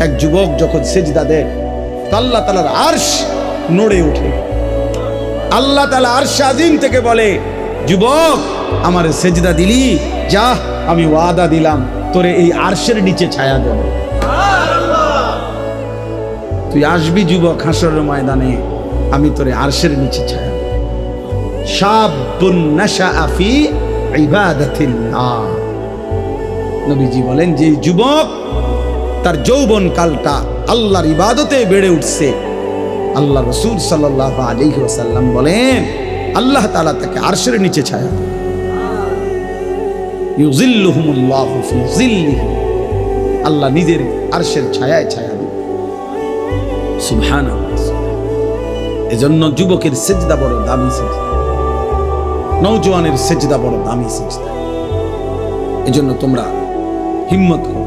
এক যুবক যখন সেজদা দেয় তো আল্লাহ তাআলার আরশ নড়ে ওঠে। আল্লাহ তাআলা আরশ আজিম থেকে বলে, যুবক আমার সেজদা দিলি, যা আমি ওয়াদা দিলাম তোরে এই আরশের নিচে ছায়া দেব। তুই আসবি যুবক হাসরের ময়দানে, আমি তোরে আরশের নিচে ছায়া দেব। শাবুন নাশাআ ফি ইবাদাতিল্লাহ। নবীজি বলেন, যে যুবক তার যৌবন কালটা আল্লাহর ইবাদতে বেড়ে উঠছে, আল্লাহ রাসূল সাল্লাল্লাহু আলাইহি ওয়াসাল্লাম বলেন আল্লাহ তাআলা তাকে আরশের নিচে ছায়া দেন। ইউযিল্লুহুমুল্লাহু ফি যিল্লিহি, আল্লাহ নিজের আরশের ছায়ায় ছায়া দেন। সুবহানাল্লাহ। এজন্য যুবকের সিজদা বড় দামি সিজদা, নওজোয়ানের সিজদা বড় দামি সিজদা। এজন্য তোমরা হিম্মত করো।